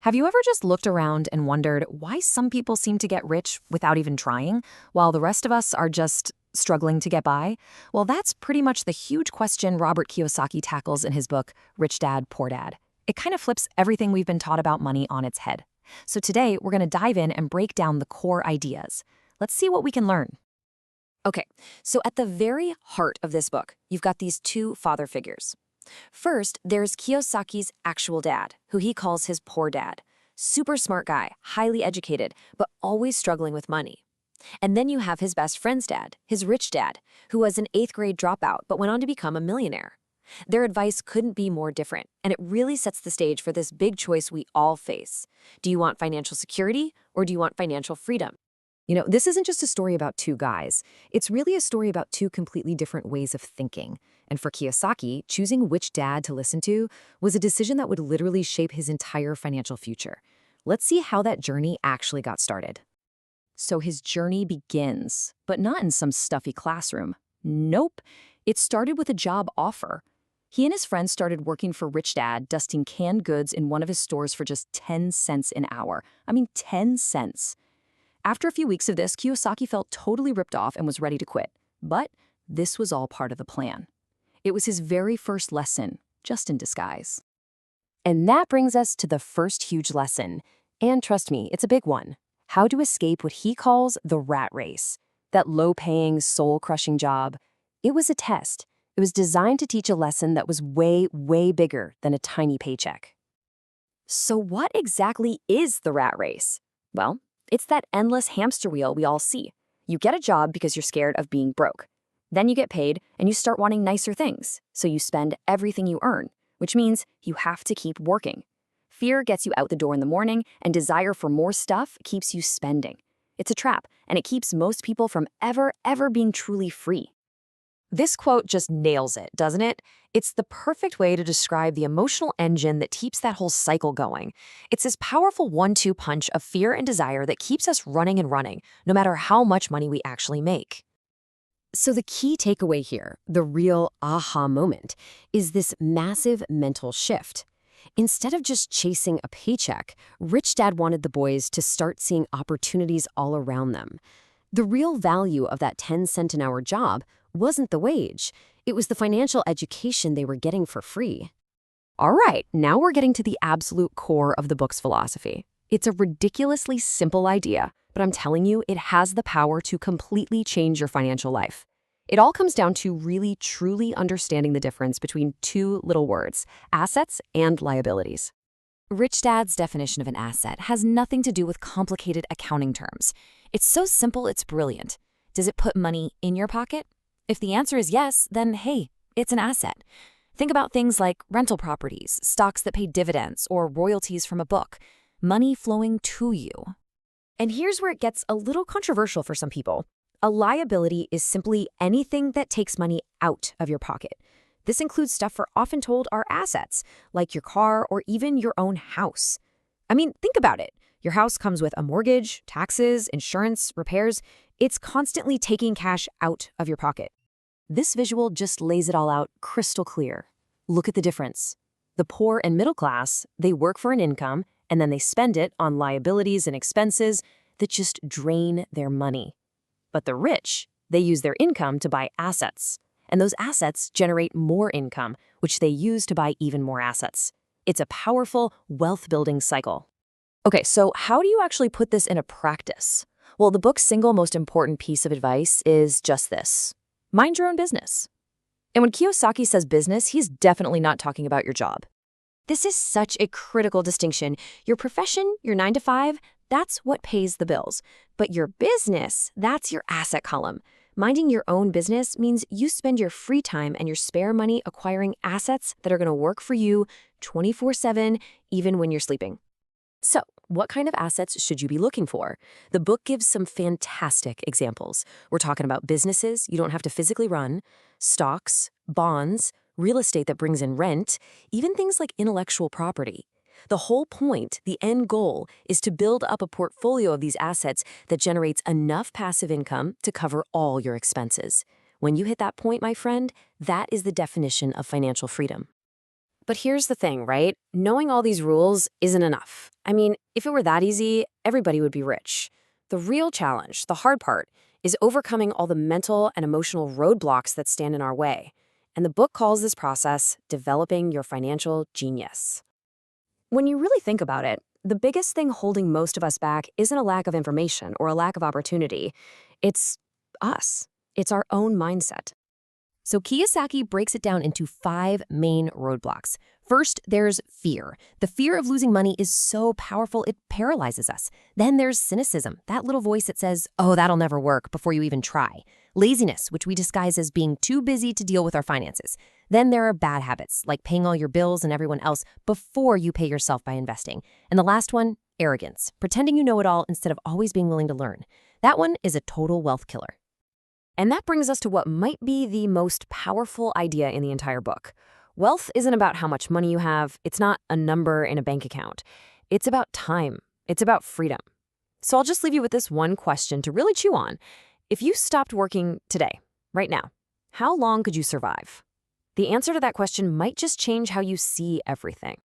Have you ever just looked around and wondered why some people seem to get rich without even trying, while the rest of us are just struggling to get by? Well, that's pretty much the huge question Robert Kiyosaki tackles in his book, Rich Dad, Poor Dad. It kind of flips everything we've been taught about money on its head. So today, we're going to dive in and break down the core ideas. Let's see what we can learn. Okay, so at the very heart of this book, you've got these two father figures. First, there's Kiyosaki's actual dad, who he calls his poor dad. Super smart guy, highly educated, but always struggling with money. And then you have his best friend's dad, his rich dad, who was an 8th grade dropout but went on to become a millionaire. Their advice couldn't be more different, and it really sets the stage for this big choice we all face. Do you want financial security or do you want financial freedom? This isn't just a story about two guys. It's really a story about two completely different ways of thinking. And for Kiyosaki, choosing which dad to listen to was a decision that would literally shape his entire financial future. Let's see how that journey actually got started. So his journey begins, but not in some stuffy classroom. Nope. It started with a job offer. He and his friends started working for Rich Dad, dusting canned goods in one of his stores for just 10 cents an hour. 10 cents. After a few weeks of this, Kiyosaki felt totally ripped off and was ready to quit. But this was all part of the plan. It was his very first lesson, just in disguise. And that brings us to the first huge lesson. And trust me, it's a big one. How to escape what he calls the rat race. That low-paying, soul-crushing job. It was a test. It was designed to teach a lesson that was way, way bigger than a tiny paycheck. So what exactly is the rat race? Well, it's that endless hamster wheel we all see. You get a job because you're scared of being broke. Then you get paid and you start wanting nicer things, so you spend everything you earn, which means you have to keep working. Fear gets you out the door in the morning, and desire for more stuff keeps you spending. It's a trap, and it keeps most people from ever being truly free. This quote just nails it, doesn't it? It's the perfect way to describe the emotional engine that keeps that whole cycle going. It's this powerful 1-2 punch of fear and desire that keeps us running and running, no matter how much money we actually make. So the key takeaway here, the real aha moment, is this massive mental shift. Instead of just chasing a paycheck, Rich Dad wanted the boys to start seeing opportunities all around them. The real value of that 10-cent an hour job wasn't the wage. It was the financial education they were getting for free. All right, now we're getting to the absolute core of the book's philosophy. It's a ridiculously simple idea, but I'm telling you, it has the power to completely change your financial life. It all comes down to really, truly understanding the difference between two little words, assets and liabilities. Rich Dad's definition of an asset has nothing to do with complicated accounting terms. It's so simple, it's brilliant. Does it put money in your pocket? If the answer is yes, then hey, it's an asset. Think about things like rental properties, stocks that pay dividends, or royalties from a book. Money flowing to you. And here's where it gets a little controversial for some people. A liability is simply anything that takes money out of your pocket. This includes stuff we're often told are assets, like your car or even your own house. Think about it. Your house comes with a mortgage, taxes, insurance, repairs. It's constantly taking cash out of your pocket. This visual just lays it all out crystal clear. Look at the difference. The poor and middle class, they work for an income, and then they spend it on liabilities and expenses that just drain their money. But the rich, they use their income to buy assets. And those assets generate more income, which they use to buy even more assets. It's a powerful wealth-building cycle. Okay, so how do you actually put this into practice? Well, the book's single most important piece of advice is just this. Mind your own business. And when Kiyosaki says business, he's definitely not talking about your job. This is such a critical distinction. Your profession, your 9 to 5, that's what pays the bills. But your business, that's your asset column. Minding your own business means you spend your free time and your spare money acquiring assets that are going to work for you 24/7, even when you're sleeping. So, what kind of assets should you be looking for? The book gives some fantastic examples. We're talking about businesses you don't have to physically run, stocks, bonds, real estate that brings in rent, even things like intellectual property. The whole point, the end goal, is to build up a portfolio of these assets that generates enough passive income to cover all your expenses. When you hit that point, my friend, that is the definition of financial freedom. But here's the thing, right? Knowing all these rules isn't enough. I mean, if it were that easy, everybody would be rich. The real challenge, the hard part, is overcoming all the mental and emotional roadblocks that stand in our way. And the book calls this process developing your financial genius. When you really think about it, the biggest thing holding most of us back isn't a lack of information or a lack of opportunity. It's us. It's our own mindset. So Kiyosaki breaks it down into 5 main roadblocks. First, there's fear. The fear of losing money is so powerful it paralyzes us. Then there's cynicism, that little voice that says, oh, that'll never work, before you even try. Laziness, which we disguise as being too busy to deal with our finances. Then there are bad habits, like paying all your bills and everyone else before you pay yourself by investing. And the last one, arrogance, pretending you know it all instead of always being willing to learn. That one is a total wealth killer. And that brings us to what might be the most powerful idea in the entire book. Wealth isn't about how much money you have. It's not a number in a bank account. It's about time. It's about freedom. So I'll just leave you with this one question to really chew on. If you stopped working today, right now, how long could you survive? The answer to that question might just change how you see everything.